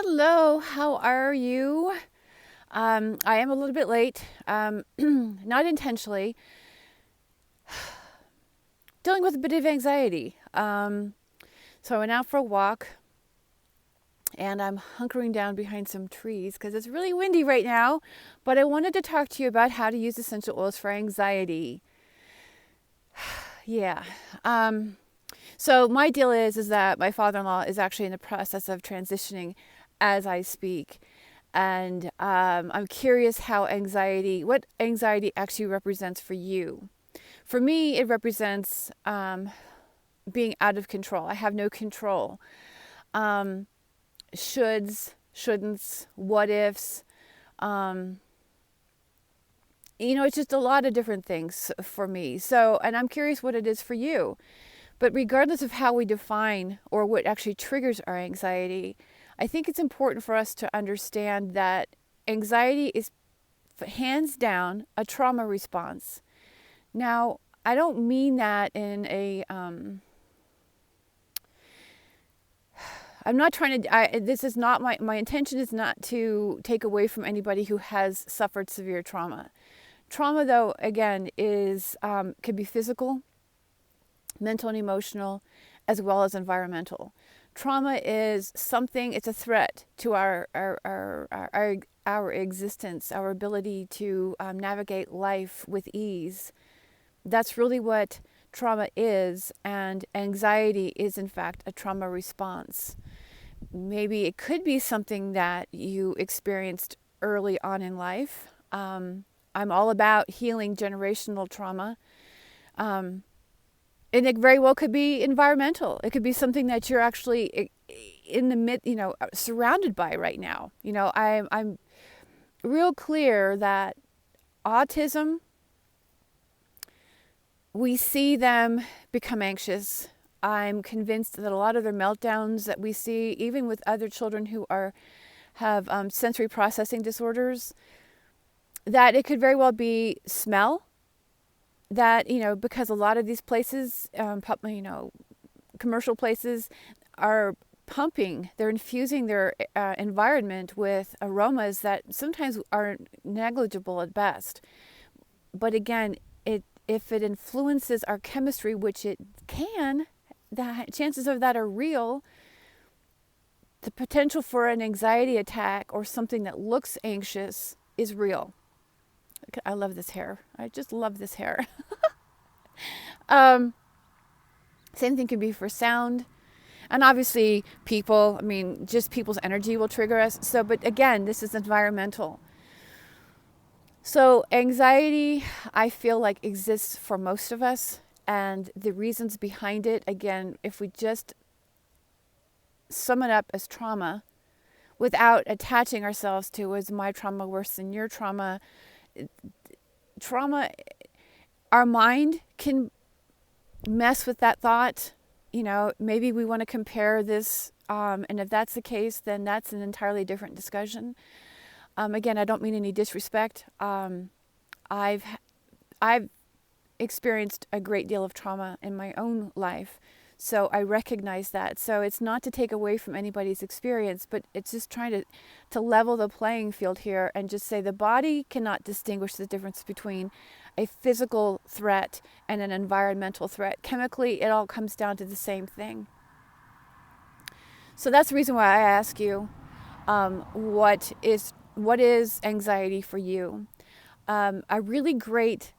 Hello, how are you? I am a little bit late, not intentionally, dealing with a bit of anxiety. So I went out for a walk and I'm hunkering down behind some trees because it's really windy right now. But I wanted to talk to you about how to use essential oils for anxiety. Yeah. So my deal is that my father-in-law is actually in the process of transitioning as I speak. And I'm curious what anxiety actually represents for you. For me, it represents being out of control. I have no control. Shoulds, shouldn'ts, what ifs. It's just a lot of different things for me. So, and I'm curious what it is for you. But regardless of how we define or what actually triggers our anxiety, I think it's important for us to understand that anxiety is hands down a trauma response. Now, I don't mean that in a, I'm not trying to, this is not my intention is not to take away from anybody who has suffered severe trauma. Trauma, though, again, can be physical, mental and emotional, as well as environmental. Trauma is something, it's a threat to our existence, our ability to navigate life with ease. That's really what trauma is, and anxiety is in fact a trauma response. Maybe it could be something that you experienced early on in life. I'm all about healing generational trauma. And it very well could be environmental. It could be something that you're actually in the surrounded by right now. I'm real clear that autism, we see them become anxious. I'm convinced that a lot of their meltdowns that we see, even with other children who have sensory processing disorders, that it could very well be smell. That, because a lot of these places, commercial places are they're infusing their environment with aromas that sometimes are negligible at best. But again, if it influences our chemistry, which it can, the chances of that are real. The potential for an anxiety attack or something that looks anxious is real. I love this hair. I just love this hair. Same thing could be for sound. And obviously just people's energy will trigger us. So, but again, this is environmental. So anxiety, I feel like exists for most of us. And the reasons behind it, again, if we just sum it up as trauma, without attaching ourselves to, is my trauma worse than your trauma? Trauma, our mind can mess with that thought. Maybe we want to compare this, and if that's the case, then that's an entirely different discussion. Again, I don't mean any disrespect. I've experienced a great deal of trauma in my own life, so I recognize that. So it's not to take away from anybody's experience, but it's just trying to level the playing field here and just say the body cannot distinguish the difference between a physical threat and an environmental threat. Chemically, it all comes down to the same thing. So that's the reason why I ask you, what is anxiety for you? A really great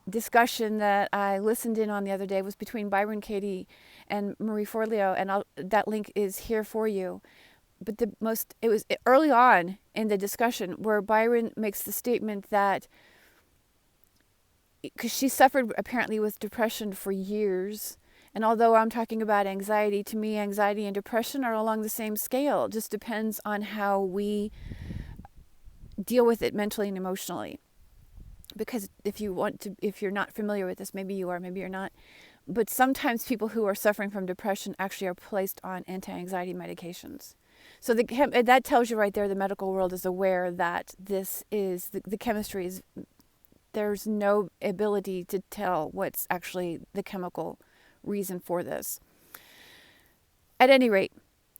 discussion that I listened in on the other day was between Byron Katie and Marie Forleo, and that link is here for you. But it was early on in the discussion where Byron makes the statement that, because she suffered apparently with depression for years, and although I'm talking about anxiety, to me anxiety and depression are along the same scale. It just depends on how we deal with it mentally and emotionally. Because if you're not familiar with this, maybe you are, maybe you're not, but sometimes people who are suffering from depression actually are placed on anti-anxiety medications. So that tells you right there the medical world is aware that this is, the chemistry is, there's no ability to tell what's actually the chemical reason for this. At any rate,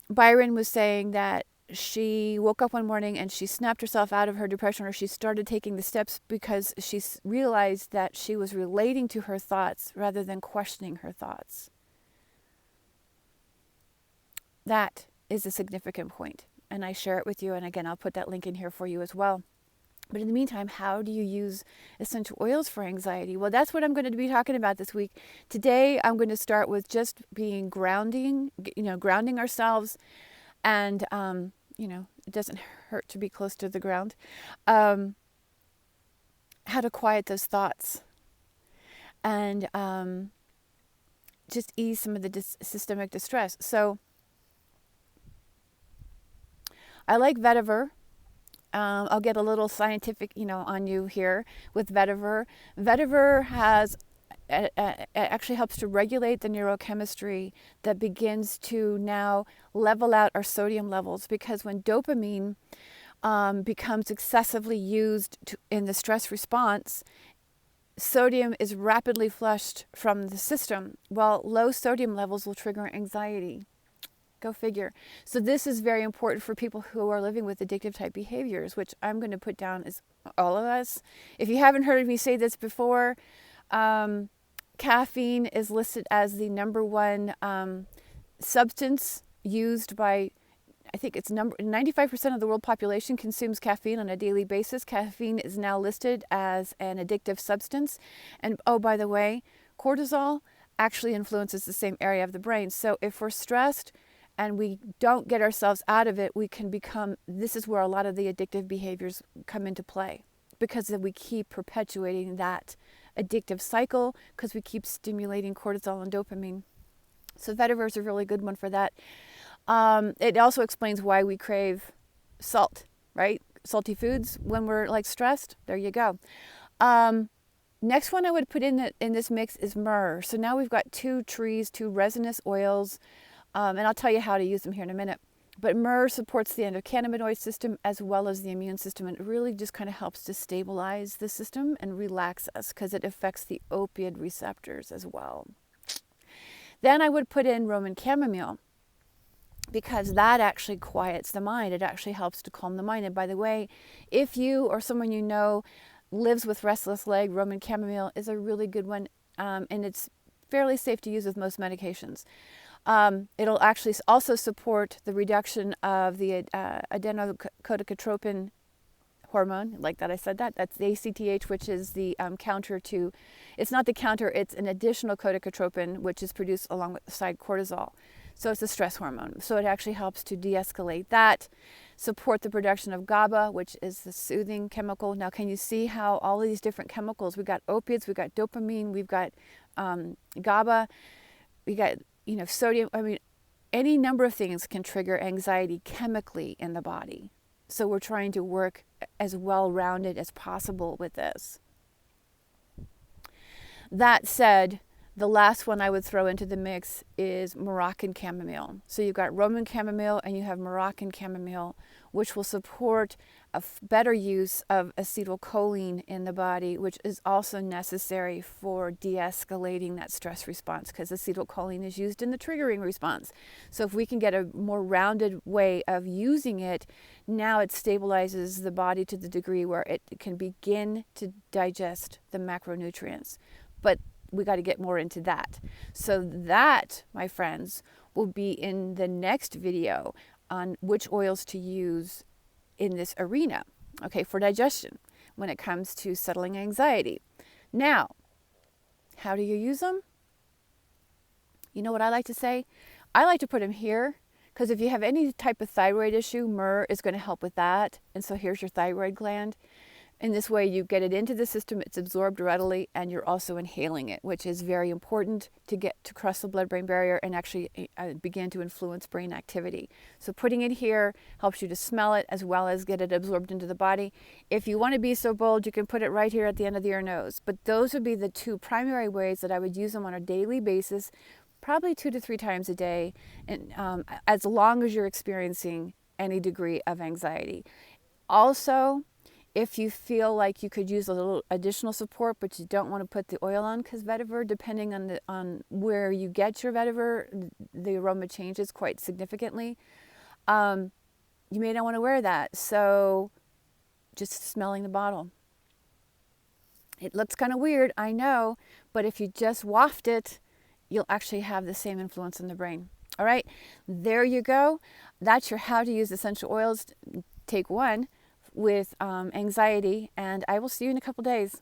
Byron was saying that she woke up one morning and she snapped herself out of her depression, or she started taking the steps because she realized that she was relating to her thoughts rather than questioning her thoughts. That is a significant point, and I share it with you. And again, I'll put that link in here for you as well. But in the meantime, how do you use essential oils for anxiety? Well, that's what I'm going to be talking about this week. Today, I'm going to start with just being grounding ourselves. And, it doesn't hurt to be close to the ground. How to quiet those thoughts. And just ease some of the systemic distress. So, I like vetiver. I'll get a little scientific, on you here with vetiver. Vetiver actually helps to regulate the neurochemistry that begins to now level out our sodium levels, because when dopamine becomes excessively used in the stress response, sodium is rapidly flushed from the system. Well, low sodium levels will trigger anxiety. Go figure. So this is very important for people who are living with addictive type behaviors, which I'm going to put down as all of us. If you haven't heard me say this before, caffeine is listed as the number one substance used by, I think it's 95% of the world population consumes caffeine on a daily basis. Caffeine is now listed as an addictive substance. And oh, by the way, cortisol actually influences the same area of the brain. So if we're stressed and we don't get ourselves out of it, we can this is where a lot of the addictive behaviors come into play, because we keep perpetuating that addictive cycle because we keep stimulating cortisol and dopamine. So vetiver is a really good one for that. It also explains why we crave salt, right? Salty foods when we're stressed. There you go. Next one I would put in this mix is myrrh. So now we've got two resinous oils. And I'll tell you how to use them here in a minute. But myrrh supports the endocannabinoid system as well as the immune system. And it really just kind of helps to stabilize the system and relax us, because it affects the opioid receptors as well. Then I would put in Roman chamomile, because that actually quiets the mind. It actually helps to calm the mind. And by the way, if you or someone you know lives with restless leg, Roman chamomile is a really good one. And it's fairly safe to use with most medications. It'll actually also support the reduction of the adenocorticotropin hormone, like that I said that. That's the ACTH, which is the counter to, it's not the counter, it's an additional corticotropin, which is produced alongside cortisol. So it's a stress hormone. So it actually helps to de-escalate that, support the production of GABA, which is the soothing chemical. Now, can you see how all of these different chemicals, we've got opiates, we've got dopamine, we've got GABA, we got sodium. I mean, any number of things can trigger anxiety chemically in the body. So we're trying to work as well-rounded as possible with this. That said, the last one I would throw into the mix is Moroccan chamomile. So you've got Roman chamomile and you have Moroccan chamomile, which will support a better use of acetylcholine in the body, which is also necessary for de-escalating that stress response, because acetylcholine is used in the triggering response. So if we can get a more rounded way of using it, now it stabilizes the body to the degree where it can begin to digest the macronutrients. But we got to get more into that. So that, my friends, will be in the next video on which oils to use in this arena, okay, for digestion when it comes to settling anxiety. Now, how do you use them? You know what I like to say? I like to put them here, because if you have any type of thyroid issue, myrrh is going to help with that. And so here's your thyroid gland. In this way, you get it into the system, it's absorbed readily, and you're also inhaling it, which is very important to get to cross the blood-brain barrier and actually begin to influence brain activity. So putting it here helps you to smell it as well as get it absorbed into the body. If you want to be so bold, you can put it right here at the end of the ear nose. But those would be the two primary ways that I would use them on a daily basis, probably 2 to 3 times a day, and as long as you're experiencing any degree of anxiety. Also, if you feel like you could use a little additional support, but you don't want to put the oil on, because vetiver, depending on where you get your vetiver, the aroma changes quite significantly. you may not want to wear that. So just smelling the bottle. It looks kind of weird, I know, but if you just waft it, you'll actually have the same influence in the brain. All right, there you go. That's your how to use essential oils. Take one with anxiety, and I will see you in a couple days.